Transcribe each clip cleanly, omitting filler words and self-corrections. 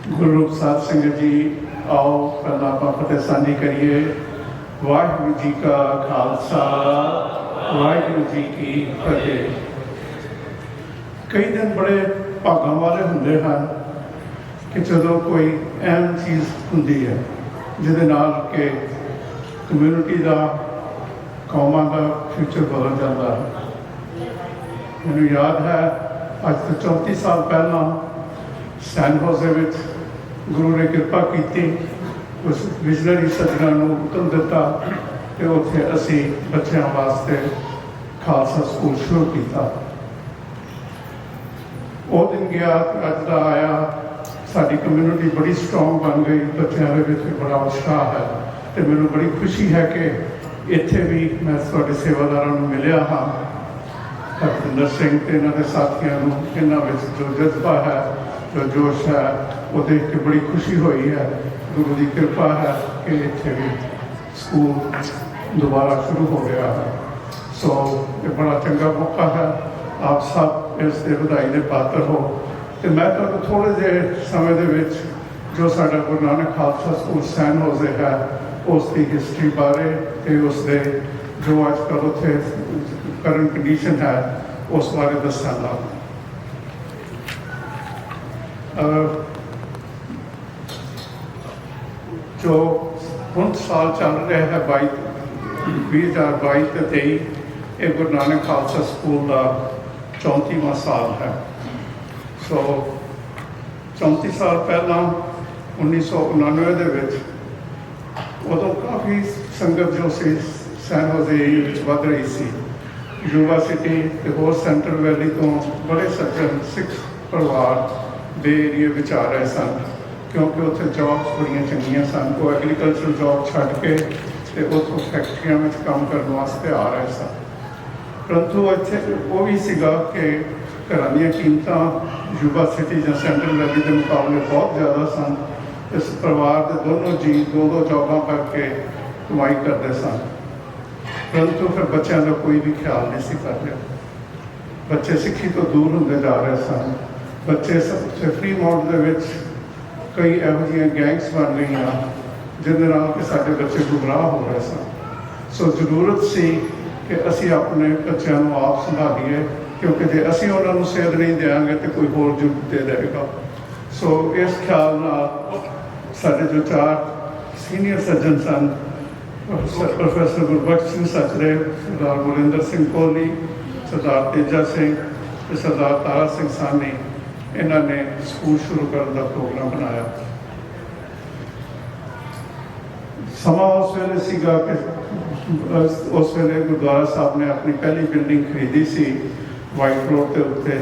गुरु साध संगत जी, आओ पहला आप फतेह करिए। वाहिगुरु जी का खालसा, वाहिगुरु जी की फतेह। कई दिन बड़े भागों वाले होंगे हैं कि जो कोई अहम चीज़ होंगी है जिहदे नाल के कम्यूनिटी का कौमां का फ्यूचर बदल जाता है। मैनूं याद है अज तो 34 साल पहला सैन होजे विच गुरु ने कृपा की, उस विजनरी सज्जना हुक्म दिता कि उत्थे असी बच्चों वास्ते खालसा स्कूल शुरू किया। वो दिन गया अज का आया, साडी कम्यूनिटी बड़ी स्ट्रोंग बन गई, बच्चों के बड़ा उत्साह है। तो मैनूं बड़ी खुशी है कि इत्थे भी मैं तुहाडे सेवादारां नूं मिलिया हाँ। हरजिंदर सिंह ते इन्हां दे साथियां नूं इन्हां विच जो जज्बा है, जो जोश है, वो देख के बड़ी खुशी हुई है। गुरु की कृपा है कि इत्थे भी स्कूल दोबारा शुरू हो गया है। सो ये बड़ा चंगा मौका है, आप सब इसके बधाई के पात्र हो। तो मैं तुहानूं थोड़े जे समय दे विच जो साडा Guru Nanak Khalsa school San Jose है उसकी हिस्टरी बारे ते उसके जो अजकल उत्थे करंट कंडीशन है उस बारे दसांगा। जो हुण साल चल रहा है 2022 ते 23, ये गुरु नानक खालसा स्कूल का 34वां साल है। सो 34 साल पहला 1999 दे विच उदों काफ़ी संगत जो सी सैन होजे विच वध रही सी। युवा सिटी ते होर सेंट्रल वैली तो बड़े सज्जन सिख परिवार दे एरिए विच आ रहे सन, क्योंकि उत्थे जॉब्स बड़ियां चंगियां सन। वो एग्रीकल्चर जॉब छड्ड के ते उत्थों फैक्ट्रियां में काम करने वास्ते आ रहे सन। परंतु इत्थे वो भी सीगा कि घरां दीयां कीमतां युवा सिटी या सेंट्रल वैली के मुकाबले बहुत ज़्यादा सन। इस परिवार के दोनों जी दो जॉबां करके कमाई करते सन, परंतु फिर बच्चों का कोई भी ख्याल नहीं सी कर रहा। बच्चे सिक्खी तो दूर होंगे जा रहे सन। बच्चे फ्री माउंट के विच कई इहो जिहियां गैंग्स बन गई जिहदे नाल कि साडे बच्चे गुमराह हो रहे सन। सो जरूरत सी कि असी अपने बच्चों को आप संभालीए, क्योंकि जो असी उन्होंने सेध नहीं देंगे तो कोई होर जरूरत दे देगा। सो इस ख्याल नाल साडे जो 4 सीनियर सज्जन सन, प्रोफैसर गुरबख्श सिंह सचरे, सरदार गुरिंदर सिंह कोहली, सरदार तेजा सिंह, सरदार तारा सिंह सानी, इन्होंने स्कूल शुरू करने का प्रोग्राम बनाया। समा उस वेले सीगा कि उस वेले गुरुद्वारा साहब ने अपनी पहली बिल्डिंग खरीदी सी वाइट रोड के उत्ते,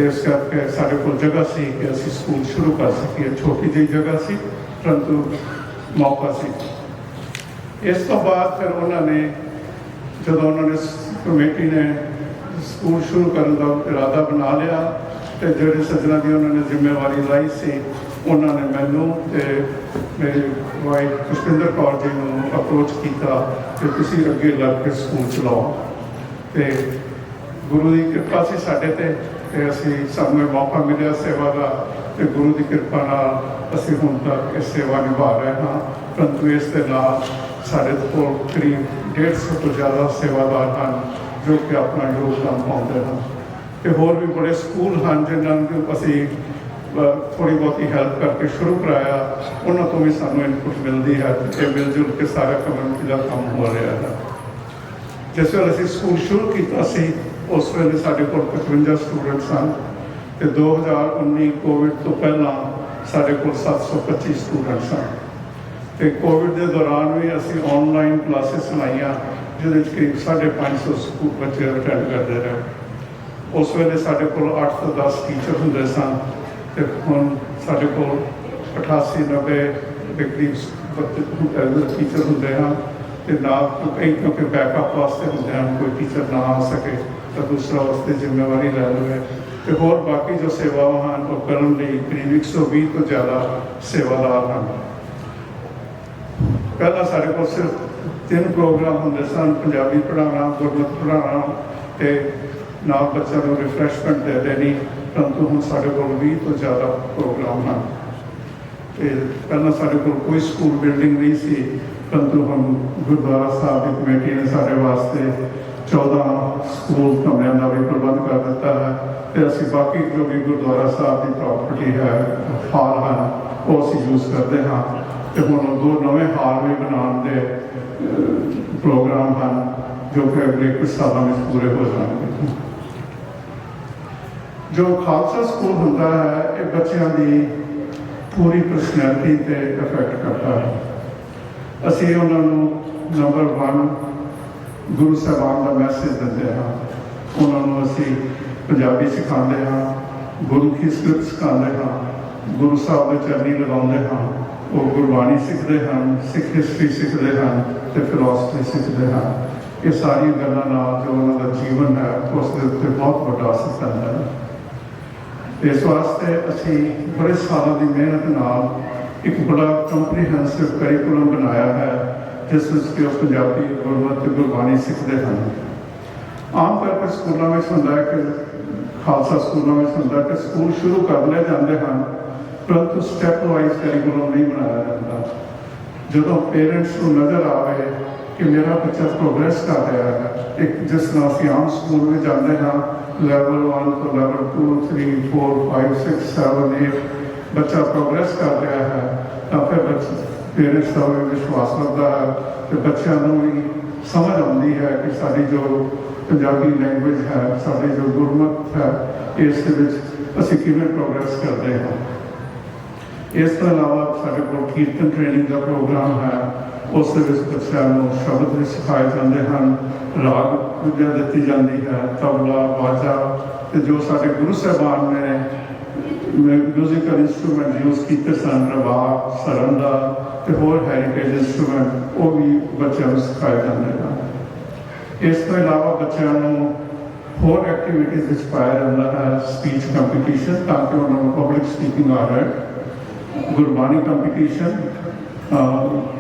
इस करके साढ़े को जगह सी कि असी स्कूल शुरू कर सकिए। छोटी जी जगह सी, परंतु मौका सी। इस तो बाद फिर उन्होंने जो उन्होंने कमेटी ने स्कूल शुरू करने का इरादा बना लिया, तो जोड़े सज्जना की उन्होंने जिम्मेवारी लाई सी, उन्होंने मैनू ते मेरी वाइफ पुष्पिंदर कौर जी को अप्रोच किया कि तुसी अगे लग के स्कूल चलाओ। तो गुरु की कृपा से साढ़े ते असी सानू मौका मिले सेवा का, तो गुरु की कृपा नाल असी हुण तक इस सेवा निभा रहे हाँ। परंतु इस दे नाल साढ़े को करीब 150 तो ज़्यादा सेवादार हैं जो कि अपना योगदान पाते हैं। तो होर भी बड़े स्कूल हैं जिन्होंने असी थोड़ी बहुत हेल्प करके शुरू कराया, उन्होंने तो भी सानू इनपुट मिलती है। तो मिलजुल के सारा कम्यूनिटी का काम हो रहा है। जिस वेले असी स्कूल शुरू किया उस वेले साढ़े को 55 स्टूडेंट सन, तो 2019 कोविड तो पहला साढ़े को 725 स्टूडेंट सन। तो कोविड के दौरान भी असी ऑनलाइन क्लासिस लाइया, जिहदे करीब 550 स्कूल बच्चे अटेंड करते रहे। उस वेले साढ़े को 8 तो 10 टीचर होंगे सन, तो हुण साढ़े को 88-90 के करीब टीचर होंगे हैं। तो ना कई क्योंकि बैकअप वास्ते होंगे हैं, कोई टीचर ना आ सके तो दूसरा वास्ते जिम्मेवारी लै लवे। तो होर बाकी जो सेवावां हैं वो करने लई करीब 120 तो ज़्यादा सेवादार हैं। पहला साढ़े को सिर्फ 3 प्रोग्राम होंगे सन, पंजाबी पढ़ाना, गुरमत पढ़ाना, तो नाल बच्चों को रिफ्रैशमेंट दे देनी। परंतु हम साढ़े को 20 तो ज़्यादा प्रोग्राम हैं। ਤੇ ਪਹਿਲਾਂ ਸਾਡੇ ਕੋਲ ਕੋਈ ਸਕੂਲ ਬਿਲਡਿੰਗ ਨਹੀਂ ਸੀ, ਪਰੰਤੂ ਹੁਣ ਗੁਰਦੁਆਰਾ ਸਾਹਿਬ ਦੀ ਕਮੇਟੀ ਨੇ ਸਾਡੇ ਵਾਸਤੇ 14 ਸਕੂਲ ਕਮਰਿਆਂ ਦਾ ਵੀ ਪ੍ਰਬੰਧ ਕਰ ਦਿੱਤਾ ਹੈ ਤੇ ਅਸੀਂ ਬਾਕੀ ਜੋ ਵੀ ਗੁਰਦੁਆਰਾ ਸਾਹਿਬ ਦੀ ਪ੍ਰਾਪਰਟੀ ਹੈ, ਹਾਲ ਹਨ, ਉਹ ਅਸੀਂ ਯੂਜ਼ ਕਰਦੇ ਹਾਂ ਤੇ ਹੁਣ 2 ਨਵੇਂ ਹਾਲ ਵੀ ਬਣਾਉਣ ਦੇ ਪ੍ਰੋਗਰਾਮ ਹਨ ਜੋ ਕਿ ਅਗਲੇ ਕੁਝ ਸਾਲਾਂ ਵਿੱਚ ਪੂਰੇ ਹੋ ਜਾਣਗੇ। ਜੋ ਖਾਲਸਾ ਸਕੂਲ ਹੁੰਦਾ ਹੈ ਇਹ ਬੱਚਿਆਂ ਦੀ ਪੂਰੀ ਪਰਸਨੈਲਿਟੀ 'ਤੇ ਇਫੈਕਟ ਕਰਦਾ ਹੈ। ਅਸੀਂ ਉਹਨਾਂ ਨੂੰ ਨੰਬਰ 1 ਗੁਰੂ ਸਾਹਿਬਾਨ ਦਾ ਮੈਸੇਜ ਦਿੰਦੇ ਹਾਂ, ਉਹਨਾਂ ਨੂੰ ਅਸੀਂ ਪੰਜਾਬੀ ਸਿਖਾਉਂਦੇ ਹਾਂ, ਗੁਰੂ ਕੀ ਸਕ੍ਰਿਪਟ ਸਿਖਾਉਂਦੇ ਹਾਂ, ਗੁਰੂ ਸਾਹਿਬ ਦੇ ਚਰਨੀ ਲਗਾਉਂਦੇ ਹਾਂ, ਉਹ ਗੁਰਬਾਣੀ ਸਿੱਖਦੇ ਹਨ, ਸਿੱਖ ਹਿਸਟਰੀ ਸਿੱਖਦੇ ਹਨ ਤੇ ਫਿਲਾਸਫੀ ਸਿੱਖਦੇ ਹਨ। ਇਹ ਸਾਰੀਆਂ ਗੱਲਾਂ ਨਾਲ ਜੋ ਉਹਨਾਂ ਦਾ ਜੀਵਨ ਹੈ ਉਸ ਦੇ ਉੱਤੇ ਬਹੁਤ ਵੱਡਾ ਅਸਰ ਪੈਂਦਾ ਹੈ। ਇਸ ਵਾਸਤੇ ਅਸੀਂ ਬੜੇ ਸਾਲਾਂ ਦੀ ਮਿਹਨਤ ਨਾਲ ਇੱਕ ਬੜਾ ਕੰਪਰੀਹੈਂਸਿਵ ਕਰਿਕੂਲਮ ਬਣਾਇਆ ਹੈ ਜਿਸ ਵਿੱਚ ਕਿ ਉਹ ਪੰਜਾਬੀ ਗੁਰਮਤਿ ਤੇ ਗੁਰਬਾਣੀ ਸਿੱਖਦੇ ਹਨ। ਆਮ ਤੌਰ 'ਤੇ ਸਕੂਲਾਂ ਵਿੱਚ ਹੁੰਦਾ ਹੈ ਕਿ ਖਾਲਸਾ ਸਕੂਲਾਂ ਵਿੱਚ ਹੁੰਦਾ ਕਿ ਸਕੂਲ ਸ਼ੁਰੂ ਕਰ ਲਏ ਜਾਂਦੇ ਹਨ ਪਰੰਤੂ ਸਟੈਪ ਵਾਈਜ਼ ਕਰਿਕੂਲਮ ਨਹੀਂ ਬਣਾਇਆ ਜਾਂਦਾ। ਜਦੋਂ ਪੇਰੈਂਟਸ ਨੂੰ ਨਜ਼ਰ ਆਵੇ ਕਿ ਮੇਰਾ ਬੱਚਾ ਪ੍ਰੋਗਰੈਸ ਕਰ ਰਿਹਾ ਹੈ, ਇੱਕ ਜਿਸ ਤਰ੍ਹਾਂ ਅਸੀਂ ਆਮ ਸਕੂਲ ਵਿੱਚ ਜਾਂਦੇ ਹਾਂ ਲੈਵਲ 1 ਤੋਂ ਲੈਵਲ 2 3 4 5 6 7 8 ਬੱਚਾ ਪ੍ਰੋਗਰੈਸ ਕਰ ਰਿਹਾ ਹੈ ਤਾਂ ਫਿਰ ਪੇਰੈਂਟਸ ਦਾ ਵੀ ਵਿਸ਼ਵਾਸ ਵੱਧਦਾ ਹੈ ਤੇ ਬੱਚਿਆਂ ਨੂੰ ਵੀ ਸਮਝ ਆਉਂਦੀ ਹੈ ਕਿ ਸਾਡੀ ਜੋ ਪੰਜਾਬੀ ਲੈਂਗੁਏਜ ਹੈ, ਸਾਡੀ ਜੋ ਗੁਰਮਤ ਹੈ, ਇਸ ਦੇ ਵਿੱਚ ਅਸੀਂ ਕਿਵੇਂ ਪ੍ਰੋਗਰੈਸ ਕਰਦੇ ਹਾਂ। ਇਸ ਤੋਂ ਇਲਾਵਾ ਸਾਡੇ ਕੋਲ ਕੀਰਤਨ ਟ੍ਰੇਨਿੰਗ ਦਾ ਪ੍ਰੋਗਰਾਮ ਹੈ, ਉਸ ਦੇ ਵਿੱਚ ਬੱਚਿਆਂ ਨੂੰ ਸ਼ਬਦ ਵੀ ਸਿਖਾਏ ਜਾਂਦੇ ਹਨ, ਰਾਗ ਵਿਦਿਆ ਦਿੱਤੀ ਜਾਂਦੀ ਹੈ, ਤਬਲਾ, ਵਾਜਾ ਤੇ ਜੋ ਸਾਡੇ ਗੁਰੂ ਸਾਹਿਬਾਨ ਨੇ ਮਿਊਜ਼ੀਕਲ ਇੰਸਟਰੂਮੈਂਟ ਯੂਜ਼ ਕੀਤੇ ਸਨ, ਰਬਾਬ, ਸਰੰਦਾ ਤੇ ਹੋਰ ਹੈਰੀਟੇਜ ਇੰਸਟਰੂਮੈਂਟ, ਉਹ ਵੀ ਬੱਚਿਆਂ ਨੂੰ ਸਿਖਾਏ ਜਾਂਦੇ ਹਨ। ਇਸ ਤੋਂ ਇਲਾਵਾ ਬੱਚਿਆਂ ਨੂੰ ਹੋਰ ਐਕਟੀਵਿਟੀਜ਼ ਵਿੱਚ ਪਾਇਆ ਜਾਂਦਾ ਹੈ, ਸਪੀਚ ਕੰਪੀਟੀਸ਼ਨ ਤਾਂ ਕਿ ਉਹਨਾਂ ਨੂੰ ਪਬਲਿਕ ਸਪੀਕਿੰਗ ਆ ਜਾਏ, ਗੁਰਬਾਣੀ ਕੰਪੀਟੀਸ਼ਨ,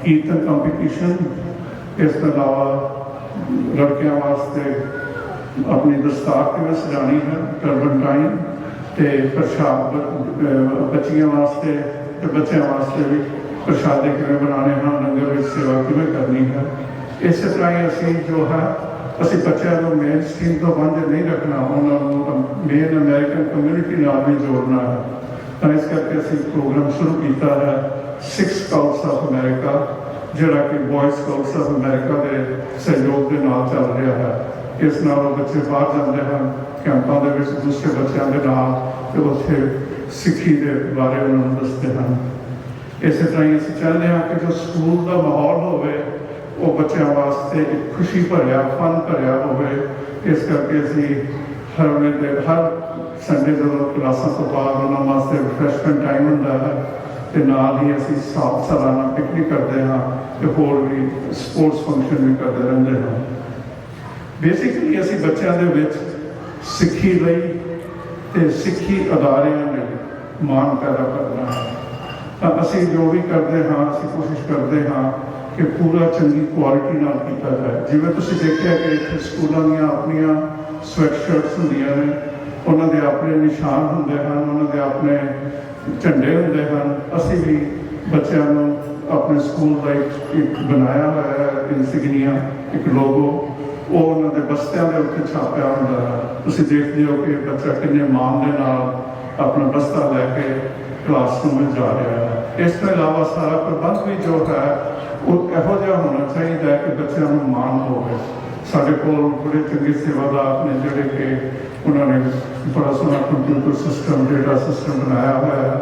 ਕੀਰਤਨ ਕੰਪੀਟੀਸ਼ਨ। ਇਸ ਤੋਂ ਇਲਾਵਾ ਲੜਕਿਆਂ ਵਾਸਤੇ ਆਪਣੀ ਦਸਤਾਰ ਕਿਵੇਂ ਸਜਾਣੀ ਹੈ, ਟਰਬਨਟਾਈਨ ਤੇ ਪ੍ਰਸ਼ਾਦ, ਬੱਚੀਆਂ ਵਾਸਤੇ ਤੇ ਬੱਚਿਆਂ ਵਾਸਤੇ ਵੀ ਪ੍ਰਸ਼ਾਦੇ ਕਿਵੇਂ ਬਣਾਉਣੇ ਹਨ, ਲੰਗਰ ਵਿੱਚ ਸੇਵਾ ਕਿਵੇਂ ਕਰਨੀ ਹੈ। ਇਸੇ ਤਰ੍ਹਾਂ ਹੀ ਅਸੀਂ ਜੋ ਹੈ ਅਸੀਂ ਬੱਚਿਆਂ ਨੂੰ ਮੇਨ ਸਟਰੀਮ ਤੋਂ ਵਾਂਝੇ ਨਹੀਂ ਰੱਖਣਾ, ਉਹਨਾਂ ਨੂੰ ਮੇਨ ਅਮਰੀਕਨ ਕਮਿਊਨਿਟੀ ਨਾਲ ਵੀ ਜੋੜਨਾ ਹੈ। ਤਾਂ ਇਸ ਕਰਕੇ ਅਸੀਂ ਪ੍ਰੋਗਰਾਮ ਸ਼ੁਰੂ ਕੀਤਾ ਹੈ ਸਿੱਖ ਸਕਾਊਟਸ ਆਫ ਅਮਰੀਕਾ, ਜਿਹੜਾ ਕਿ ਬॉय ਸਕਾਊਟਸ ਆਫ ਅਮਰੀਕਾ ਦੇ ਸਹਿਯੋਗ ਦੇ ਨਾਲ ਚੱਲ ਰਿਹਾ ਹੈ। ਇਸ ਨਾਲ ਬੱਚੇ ਬਾਹਰ ਜਾਂਦੇ ਹਨ ਕੈਂਪਾਂ ਦੇ ਵਿੱਚ ਦੂਸਰੇ ਬੱਚਿਆਂ ਦੇ ਨਾਲ ਤੇ ਉੱਥੇ ਸਿੱਖੀ ਦੇ ਬਾਰੇ ਉਹਨਾਂ ਨੂੰ ਦੱਸਦੇ ਹਨ। ਇਸੇ ਤਰ੍ਹਾਂ ਹੀ ਅਸੀਂ ਚਾਹੁੰਦੇ ਹਾਂ ਕਿ ਜੋ ਸਕੂਲ ਦਾ ਮਾਹੌਲ ਹੋਵੇ ਉਹ ਬੱਚਿਆਂ ਵਾਸਤੇ ਇੱਕ ਖੁਸ਼ੀ ਭਰਿਆ, ਫਨ ਭਰਿਆ ਹੋਵੇ। ਇਸ ਕਰਕੇ ਅਸੀਂ ਹਰ ਸੰਡੇ ਜਦੋਂ ਕਲਾਸਾਂ ਤੋਂ ਬਾਅਦ ਉਹਨਾਂ ਵਾਸਤੇ ਰਿਫਰੈਸ਼ਮੈਂਟ ਟਾਈਮ ਹੁੰਦਾ ਹੈ ਤੇ ਨਾਲ ਹੀ ਅਸੀਂ ਸਾਲਾਨਾ ਪਿਕਨਿਕ ਕਰਦੇ ਹਾਂ ਤੇ ਹੋਰ ਵੀ ਸਪੋਰਟਸ ਫੰਕਸ਼ਨ ਵੀ ਕਰਦੇ ਰਹਿੰਦੇ ਹਾਂ। ਬੇਸਿਕਲੀ ਅਸੀਂ ਬੱਚਿਆਂ ਦੇ ਵਿੱਚ ਸਿੱਖੀ ਲਈ ਤੇ ਸਿੱਖੀ ਅਦਾਰਿਆਂ ਲਈ ਮਾਣ ਪੈਦਾ ਕਰਨਾ ਹੈ। ਤਾਂ ਅਸੀਂ ਜੋ ਵੀ ਕਰਦੇ ਹਾਂ ਅਸੀਂ ਕੋਸ਼ਿਸ਼ ਕਰਦੇ ਹਾਂ ਕਿ ਪੂਰਾ ਚੰਗੀ ਕੁਆਲਿਟੀ ਨਾਲ ਕੀਤਾ ਜਾਏ। ਜਿਵੇਂ ਤੁਸੀਂ ਦੇਖਿਆ ਕਿ ਇੱਥੇ ਸਕੂਲਾਂ ਦੀਆਂ ਆਪਣੀਆਂ ਸਵੈਟ ਸ਼ਰਟਸ ਹੁੰਦੀਆਂ ਨੇ, ਉਹਨਾਂ ਦੇ ਆਪਣੇ ਨਿਸ਼ਾਨ ਹੁੰਦੇ ਹਨ, ਉਹਨਾਂ ਦੇ ਆਪਣੇ ਝੰਡੇ ਹੁੰਦੇ ਹਨ। ਅਸੀਂ ਵੀ ਬੱਚਿਆਂ ਨੂੰ ਆਪਣੇ ਸਕੂਲ ਦਾ ਇੱਕ ਬਣਾਇਆ ਹੋਇਆ ਹੈ ਇਨਸਿਗਨੀਆ, ਇੱਕ ਲੋਗੋ, ਉਹ ਉਹਨਾਂ ਦੇ ਬਸਤਿਆਂ ਦੇ ਉੱਤੇ ਛਾਪਿਆ ਹੁੰਦਾ ਹੈ। ਤੁਸੀਂ ਦੇਖਦੇ ਹੋ ਕਿ ਬੱਚਾ ਕਿੰਨੇ ਮਾਣ ਦੇ ਨਾਲ ਆਪਣਾ ਬਸਤਾ ਲੈ ਕੇ ਕਲਾਸਰੂਮ ਵਿੱਚ ਜਾ ਰਿਹਾ ਹੈ। ਇਸ ਤੋਂ ਇਲਾਵਾ ਸਾਰਾ ਪ੍ਰਬੰਧ ਵੀ ਜੋ ਹੈ ਉਹ ਇਹੋ ਜਿਹਾ ਹੋਣਾ ਚਾਹੀਦਾ ਹੈ ਕਿ ਬੱਚਿਆਂ ਨੂੰ ਮਾਣ ਹੋਵੇ। ਸਾਡੇ ਕੋਲ ਬੜੇ ਚੰਗੇ ਸੇਵਾਦਾਰ ਨੇ ਜਿਹੜੇ ਕਿ ਉਹਨਾਂ ਨੇ ਬੜਾ ਸੋਹਣਾ ਕੰਪਿਊਟਰ ਸਿਸਟਮ, ਡੇਟਾ ਸਿਸਟਮ ਬਣਾਇਆ ਹੋਇਆ ਹੈ।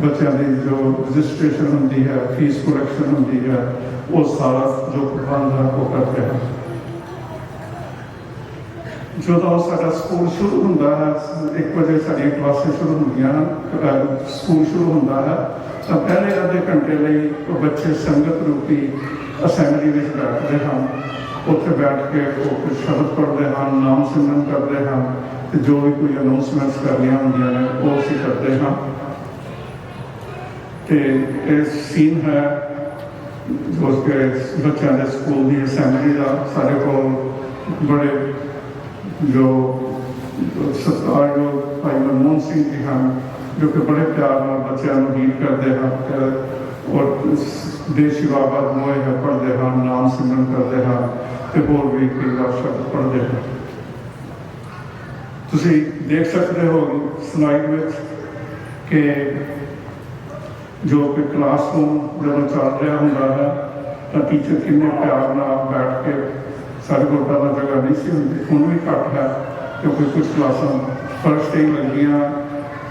ਬੱਚਿਆਂ ਦੀ ਜੋ ਰਜਿਸਟ੍ਰੇਸ਼ਨ ਹੁੰਦੀ ਹੈ, ਫੀਸ ਕਲੈਕਸ਼ਨ ਹੁੰਦੀ ਹੈ, ਉਹ ਸਾਰਾ ਜੋ ਪ੍ਰਬੰਧ ਹੈ ਉਹ ਕਰਦੇ ਹਨ। ਜਦੋਂ ਸਾਡਾ ਸਕੂਲ ਸ਼ੁਰੂ ਹੁੰਦਾ ਹੈ, 1 ਵਜੇ ਸਾਡੀਆਂ ਕਲਾਸਾਂ ਸ਼ੁਰੂ ਹੁੰਦੀਆਂ ਹਨ, ਸਕੂਲ ਸ਼ੁਰੂ ਹੁੰਦਾ ਹੈ ਤਾਂ ਪਹਿਲੇ ਅੱਧੇ ਘੰਟੇ ਲਈ ਉਹ ਬੱਚੇ ਸੰਗਤ ਰੂਪੀ ਅਸੈਂਬਲੀ ਵਿੱਚ ਬੈਠਦੇ ਹਨ। ਉੱਥੇ ਬੈਠ ਕੇ ਉਹ ਕੁਝ ਸ਼ਬਦ ਪੜ੍ਹਦੇ ਹਨ, ਨਾਮ ਸਿਮਰਨ ਕਰਦੇ ਹਨ ਤੇ ਜੋ ਵੀ ਕੋਈ ਅਨਾਉਂਸਮੈਂਟਸ ਕਰਨੀਆਂ ਹੁੰਦੀਆਂ ਨੇ ਉਹ ਅਸੀਂ ਕਰਦੇ ਹਾਂ। ਤੇ ਇਹ ਸੀਨ ਹੈ ਜੋ ਕਿ ਬੱਚਿਆਂ ਦੇ ਸਕੂਲ ਦੀ ਅਸੈਂਬਲੀ ਦਾ। ਸਾਡੇ ਕੋਲ ਬੜੇ ਜੋ ਸਤਿਕਾਰਯੋਗ ਭਾਈ ਮਨਮੋਹਨ ਸਿੰਘ ਜੀ ਹਨ ਜੋ ਕਿ ਬੜੇ ਪਿਆਰ ਨਾਲ ਬੱਚਿਆਂ ਨੂੰ रीड करते हैं और देश बाबत मोए है पढ़ते हैं, नाम सिमरन करते हैं तो होर भी कई बार शब्द पढ़ते हैं। तुसी देख सकते हो स्लाइड में कि जो कि क्लासरूम जो चल रहा होंगे है तो टीचर किन्ने प्यार नाल बैठ के सारे को पहला जगह नहीं सी होंगी, हुण भी घट है क्योंकि कुछ क्लासां फर्स्ट ही लगियां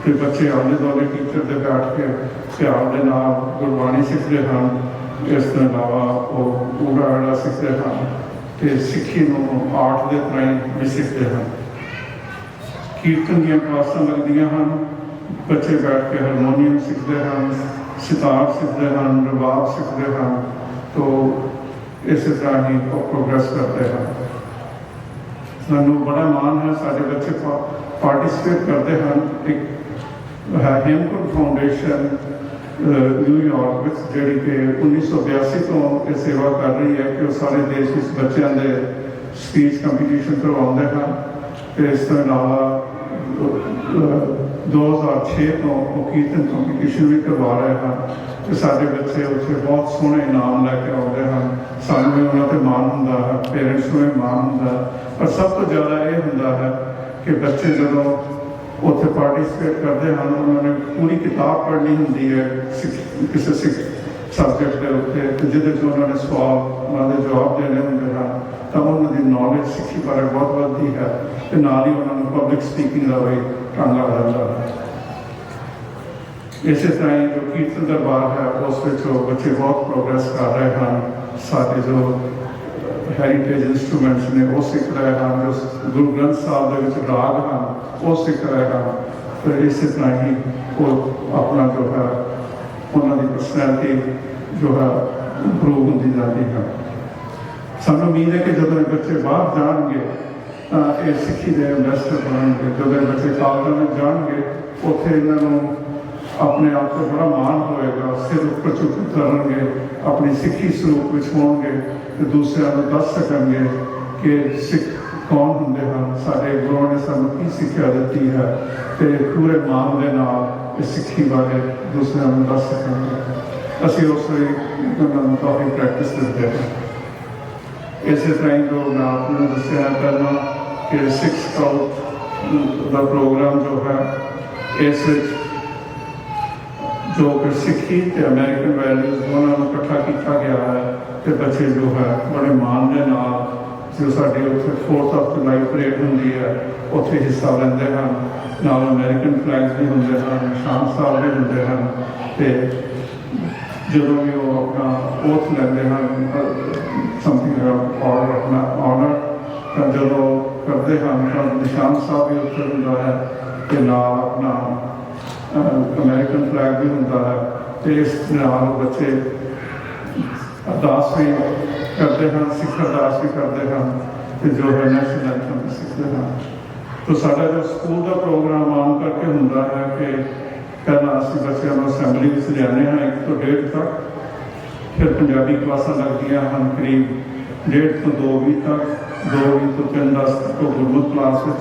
तो बच्चे आले दुआले टीचर दे बैठ के प्यार दे नाल गुरबाणी सीखते हैं। इस तो इलावा वो ऊड़ा आड़ा सीखते हैं तो सिक्खी नूं आर्ट के तरह भी सीखते हैं। कीर्तन दी क्लासां लगदियां हैं, बच्चे बैठ के हारमोनीयम सीखते हैं, सितार सीखते हैं, रबाब सीखते हैं, तो इस तरह ही प्रोग्रेस करते हैं। सानू बड़ा मान है सारे बच्चे पार्टिसिपेट करते हैं। एक है हेमकुंड फाउंडेशन न्यूयॉर्क में जी कि 1982 तो ये सेवा कर रही है कि वो सारे देश में बच्चों के स्पीच कंपीटिशन करवाते हैं। तो इस तो इलावा 2006 तो कीर्तन कंपीटिशन भी करवा रहे हैं तो सारे बच्चे उत्थे बहुत सोहने इनाम लैके आते हैं। सानू भी उन्होंने मान होंदा है, पेरेंट्स को भी मान होंदा है, पर सब तो ज़्यादा ये होंदा है कि बच्चे जो उत्थे पार्टिसिपेट करते हैं उन्होंने पूरी किताब पढ़नी होंदी है किसी सब्जेक्ट के उत्ते जिहदे च उन्होंने सवाल उन्होंने जवाब देने होंगे हैं तो उन्होंने नॉलेज सिक्खी बारे बहुत बढ़ती है तो नाल ही उन्होंने पब्लिक स्पीकिंग का भी ढंग आ जाता है। इस तरह जो कीर्तन दरबार है उस बच्चे बहुत प्रोग्रेस कर रहे हैं। सारे जो हैरीटेज इंस्ट्रूमेंट्स ने वो सीख रहे हैं, जो गुरु ग्रंथ साहब के राग हैं वो सीख रहे हैं। तो इस तरह ही वो अपना जो है उन्होंने पर्सनैलिटी जो है इंप्रूव होती जाती है। सानू उम्मीद है कि जब बच्चे बाहर जाएंगे ये सिक्खी के इंवैस्टर बनेंगे, जब बच्चे कॉलेज में जाएंगे उत्थे इन्होंने अपने आप को बड़ा मान होएगा, सिर ऊपर चुक करेंगे, अपनी सिक्खी स्वरूप में होंगे तो दूसरों को दस सकेंगे कि सिख कौन होंगे हैं, सारे गुरुओं ने सानू की सिक्ख्या दी है तो पूरे मान के नाल सिक्खी बारे दूसरों को दस सकेंगे। असी उस काफ़ी प्रैक्टिस करते हैं। इस तरह जो मैं आपने दसिया पहला कि सिख स्काउट का प्रोग्राम जो है इस जो कि सिक्खी तो अमेरिकन वैल्यूज़ दोनों इकट्ठा किया गया है तो बच्चे जो है बड़े मान के नाल जो साड़ी उत्थे 4th of July परेड होंगी है उत्थे हिस्सा लेंदे हैं। नाल अमेरिकन फ्लैग्स भी होंगे हैं, निशान साहब भी होंगे हैं तो जो भी वो अपना ओथ लेंदे हैं समथिंग ऑर्डर जो करते हैं तो निशान साहब भी उत्थे होंदा है तो नाल अपना अमेरिकन फ्लैग भी होंदा है तो इस नाल बच्चे अरदास भी करते हैं, सिख अरदास भी करते हैं तो जो है नेशनल एंथम भी सीखते हैं। तो साडा जो स्कूल का प्रोग्राम आम करके होंदा है कि पहला असीं बच्चों को असैम्बली में लियाने हैं 1 तो 1.5 तक, फिर पंजाबी क्लासां लगदियां हैं करीब 1.5 तो 2 तक, 2 तो 3:10 तक वो गुरमुख क्लास में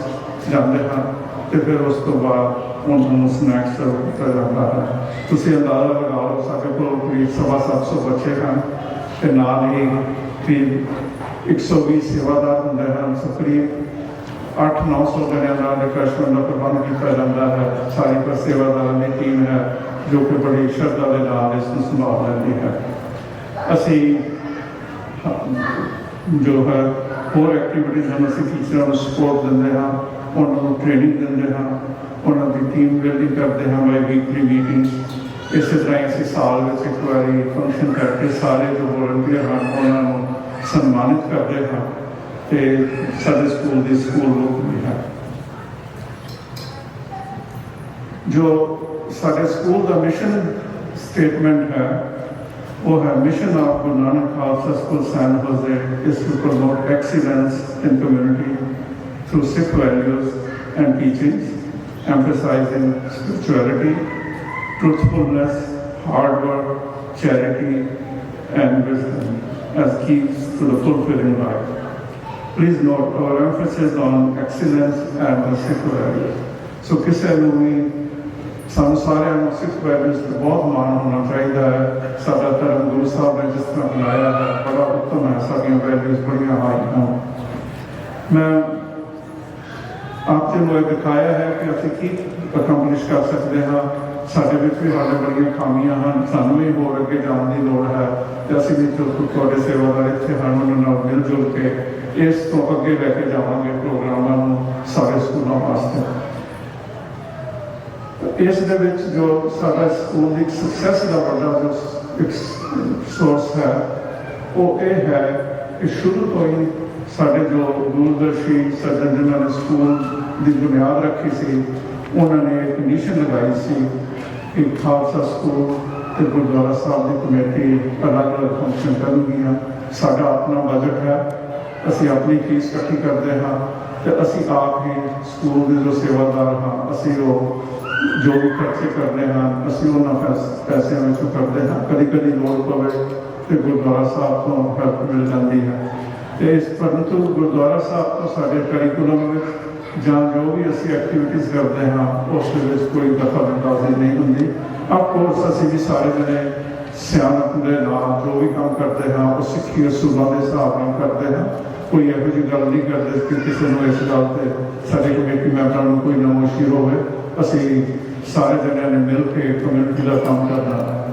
जाते हैं तो फिर उस तो बाद उन्होंने स्नैक्स सर्व किया जाता है। तुसीं अंदाज़ा लगा लो साडे कोल करीब 750 बच्चे हैं तो नाल ही करीब 120 सेवादार होंगे हैं। सो करीब 800-900 जनियां का रिफ्रैशमेंट का प्रबंध किया जाता है। सारी पर सेवादार की टीम है जो कि बड़ी श्रद्धा के नाल इसको संभाल लेती है। असी जो है होर एक्टिविटीज़ हम असी टीचरों को सपोर्ट देंगे हैं, उन्होंने ट्रेनिंग देंगे हैं, उन्होंने टीम बिल्डिंग करते हैं बाई वीकली मीटिंग्स। इस तरह असी साल में एक बार फंक्शन करके सारे जो वॉलंटियर हैं उन्होंने सन्मानित करते हैं तो सारे स्कूल की स्कूल बुक भी है। जो सारे स्कूल का मिशन स्टेटमेंट है वो है mission of Guru Nanak Khalsa school San Jose is to promote excellence in community through Sikh values and teachings emphasizing spirituality, truthfulness, hard work, charity and wisdom as keys to the fulfilling life. Please note our emphasis on excellence and the Sikh values. So किसी भी ਸਾਨੂੰ ਸਾਰਿਆਂ ਨੂੰ ਸਿੱਖ values ਤੇ ਬਹੁਤ ਮਾਣ ਹੋਣਾ ਚਾਹੀਦਾ ਹੈ। ਸਾਡਾ ਧਰਮ ਗੁਰੂ ਸਾਹਿਬ ਨੇ ਜਿਸ ਤਰ੍ਹਾਂ ਬਣਾਇਆ ਹੈ ਬੜਾ ਉੱਤਮ ਹੈ, ਸਾਡੀਆਂ ਵੈਲਿਊਜ਼ ਬੜੀਆਂ ਹਾਈ ਹਨ। ਮੈਂ ਆਪ ਜੀ ਨੂੰ ਇਹ ਦਿਖਾਇਆ ਹੈ ਕਿ ਅਸੀਂ ਕੀ ਅਕੰਪਲਿਸ਼ ਕਰ ਸਕਦੇ ਹਾਂ। ਸਾਡੇ ਵਿੱਚ ਵੀ ਹਾਲੇ ਬੜੀਆਂ ਖਾਮੀਆਂ ਹਨ, ਸਾਨੂੰ ਵੀ ਹੋਰ ਅੱਗੇ ਜਾਣ ਦੀ ਲੋੜ ਹੈ ਤੇ ਅਸੀਂ ਵੀ ਤੁਹਾਡੇ ਸੇਵਾਦਾਰ ਇੱਥੇ ਹਨ ਉਹਨਾਂ ਨਾਲ ਮਿਲ ਜੁਲ ਕੇ ਇਸ ਤੋਂ ਅੱਗੇ ਲੈ ਕੇ ਜਾਵਾਂਗੇ ਪ੍ਰੋਗਰਾਮਾਂ ਨੂੰ ਸਾਰੇ ਸਕੂਲਾਂ ਵਾਸਤੇ। ਇਸ ਦੇ ਵਿੱਚ ਜੋ ਸਾਡਾ ਸਕੂਲ ਦੀ ਸਕਸੈਸ ਦਾ ਵੱਡਾ ਜੋ ਇੱਕ ਸੋਰਸ ਹੈ ਉਹ ਇਹ ਹੈ ਕਿ ਸ਼ੁਰੂ ਤੋਂ ਹੀ ਸਾਡੇ ਜੋ ਦੂਰਦਰਸ਼ੀ ਸੱਜਣ ਜਿਨ੍ਹਾਂ ਨੇ ਸਕੂਲ ਦੀ ਬੁਨਿਆਦ ਰੱਖੀ ਸੀ ਉਹਨਾਂ ਨੇ ਇੱਕ ਮਿਸ਼ਨ ਲਗਾਈ ਸੀ ਕਿ ਖਾਲਸਾ ਸਕੂਲ ਤੇ ਗੁਰਦੁਆਰਾ ਸਾਹਿਬ ਦੀ ਕਮੇਟੀ ਅਲੱਗ-ਅਲੱਗ ਫੰਕਸ਼ਨ ਕਰਨਗੀਆਂ। ਸਾਡਾ ਆਪਣਾ ਬਜਟ ਹੈ, ਅਸੀਂ ਆਪਣੀ ਫੀਸ ਇਕੱਠੀ ਕਰਦੇ ਹਾਂ ਤੇ ਅਸੀਂ ਆਪ ਹੀ ਸਕੂਲ ਦੇ ਜੋ ਸੇਵਾਦਾਰ ਹਾਂ ਅਸੀਂ ਉਹ ਜੋ ਵੀ ਖਰਚੇ ਕਰਦੇ ਹਾਂ ਅਸੀਂ ਉਹਨਾਂ ਪੈਸਿਆਂ ਵਿੱਚੋਂ ਕਰਦੇ ਹਾਂ। ਕਦੀ ਕਦੀ ਲੋੜ ਪਵੇ ਤੇ ਗੁਰਦੁਆਰਾ ਸਾਹਿਬ ਤੋਂ ਹੈਲਪ ਮਿਲ ਜਾਂਦੀ ਹੈ ਤੇ ਇਸ ਪਰੰਤੂ ਗੁਰਦੁਆਰਾ ਸਾਹਿਬ ਤੋਂ ਸਾਡੇ ਕਰਿਕੂਲਮ ਵਿੱਚ ਜਾਂ ਜੋ ਵੀ ਅਸੀਂ ਐਕਟੀਵਿਟੀਜ਼ ਕਰਦੇ ਹਾਂ ਉਸ ਦੇ ਵਿੱਚ ਕੋਈ ਦਖਲ-ਅੰਦਾਜ਼ੀ ਨਹੀਂ ਹੁੰਦੀ। ਅਫਕੋਰਸ ਅਸੀਂ ਵੀ ਸਾਰੇ ਜਣੇ ਸਿਆਣਪ ਦੇ ਨਾਲ ਜੋ ਵੀ ਕੰਮ ਕਰਦੇ ਹਾਂ ਉਹ ਸਿੱਖੀ ਅਸੂਲਾਂ ਦੇ ਹਿਸਾਬ ਨਾਲ ਕਰਦੇ ਹਾਂ। ਕੋਈ ਇਹੋ ਜਿਹੀ ਗੱਲ ਨਹੀਂ ਕਰਦੇ ਕਿ ਕਿਸੇ ਨੂੰ ਇਸ ਗੱਲ ਤੇ ਸਾਡੇ ਕਮੇਟੀ ਮੈਂਬਰਾਂ ਨੂੰ ਕੋਈ ਨਮੋਸ਼ੀ ਹੋਵੇ। ਅਸੀਂ ਸਾਰੇ ਜਣਿਆਂ ਨੇ ਮਿਲ ਕੇ ਕਮਿਊਨਿਟੀ ਦਾ ਕੰਮ ਕਰਨਾ ਹੈ।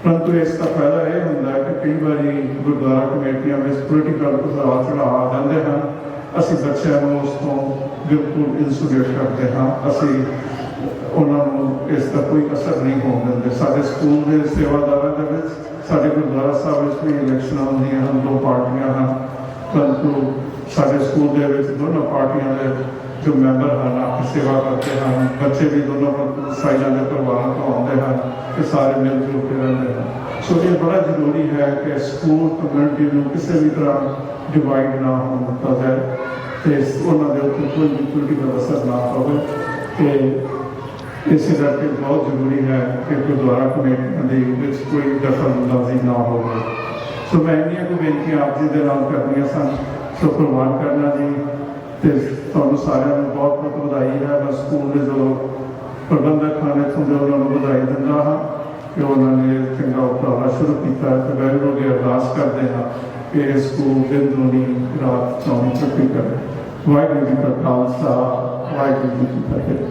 ਪਰੰਤੂ ਇਸ ਦਾ ਫਾਇਦਾ ਇਹ ਹੁੰਦਾ ਹੈ ਕਿ ਕਈ ਵਾਰੀ ਗੁਰਦੁਆਰਾ ਕਮੇਟੀਆਂ ਵਿੱਚ ਪੋਲੀਟੀਕਲ ਉਤਾਰ ਚੜ੍ਹਾਅ ਆ ਜਾਂਦੇ ਹਨ। ਅਸੀਂ ਬੱਚਿਆਂ ਨੂੰ ਉਸ ਤੋਂ ਬਿਲਕੁਲ ਇਨਸੂਲੇਟ ਕਰਦੇ ਹਾਂ, ਅਸੀਂ ਉਹਨਾਂ ਨੂੰ ਇਸ ਦਾ ਕੋਈ ਅਸਰ ਨਹੀਂ ਹੋਣ ਦਿੰਦੇ। ਸਾਡੇ ਸਕੂਲ ਦੇ ਸੇਵਾਦਾਰਾਂ ਦੇ ਵਿੱਚ ਸਾਡੇ ਗੁਰਦੁਆਰਾ ਸਾਹਿਬ ਵਿੱਚ ਵੀ ਇਲੈਕਸ਼ਨਾਂ ਹੁੰਦੀਆਂ ਹਨ, 2 ਪਾਰਟੀਆਂ ਹਨ, ਪਰੰਤੂ ਸਾਡੇ ਸਕੂਲ ਦੇ ਵਿੱਚ ਦੋਨੋਂ ਪਾਰਟੀਆਂ ਦੇ ਜੋ ਮੈਂਬਰ ਹਨ ਆਪਣੀ ਸੇਵਾ ਕਰਦੇ ਹਨ। ਬੱਚੇ ਵੀ ਦੋਨੋਂ ਸਾਈਡਾਂ ਦੇ ਪਰਿਵਾਰਾਂ ਤੋਂ ਆਉਂਦੇ ਹਨ ਤੇ ਸਾਰੇ ਮਿਲ ਜੁਲ ਕੇ ਰਹਿੰਦੇ ਹਨ। ਸੋ ਇਹ ਬੜਾ ਜ਼ਰੂਰੀ ਹੈ ਕਿ ਸਕੂਲ ਕਮਿਊਨਿਟੀ ਨੂੰ ਕਿਸੇ ਵੀ ਤਰ੍ਹਾਂ ਡਿਵਾਈਡ ਨਾ ਹੋਣ ਦਿੱਤਾ ਜਾਏ ਤੇ ਉਹਨਾਂ ਦੇ ਉੱਤੇ ਕੋਈ ਵੀ ਪੋਲੀਟੀਕਲ ਅਸਰ ਨਾ ਪਵੇ ਤੇ ਇਸੇ ਕਰਕੇ ਬਹੁਤ ਜ਼ਰੂਰੀ ਹੈ ਕਿ ਗੁਰਦੁਆਰਾ ਕਮੇਟੀਆਂ ਦੇ ਵਿੱਚ ਕੋਈ ਦਖਲ-ਅੰਦਾਜ਼ੀ ਨਾ ਹੋਵੇ। ਸੋ ਮੈਂ ਇੰਨੀਆਂ ਕੁ ਬੇਨਤੀਆਂ ਆਪ ਜੀ ਦੇ ਨਾਲ ਕਰਨੀਆਂ ਸਨ। ਸੋ ਪ੍ਰਵਾਨ ਕਰਨਾ ਜੀ ਤੇ ਤੁਹਾਨੂੰ ਸਾਰਿਆਂ ਨੂੰ ਬਹੁਤ ਬਹੁਤ ਵਧਾਈ ਹੈ। ਮੈਂ ਸਕੂਲ ਦੇ ਜੋ ਪ੍ਰਬੰਧਕ ਹਨ ਇੱਥੋਂ ਦੇ ਉਹਨਾਂ ਨੂੰ ਵਧਾਈ ਦਿੰਦਾ ਹਾਂ ਕਿ ਉਹਨਾਂ ਨੇ ਚੰਗਾ ਉਪਰਾਲਾ ਸ਼ੁਰੂ ਕੀਤਾ ਤੇ ਵਾਹਿਗੁਰੂ ਅੱਗੇ ਅਰਦਾਸ ਕਰਦੇ ਹਾਂ ਕਿ ਇਹ ਸਕੂਲ ਦਿਨ ਦੁਨੀ ਰਾਤ ਚੌਵੀ ਤਰੱਕੀ ਕਰੇ। ਵਾਹਿਗੁਰੂ ਜੀ ਕਾ ਖਾਲਸਾ, ਵਾਹਿਗੁਰੂ ਜੀ ਕੀ ਫਤਿਹ।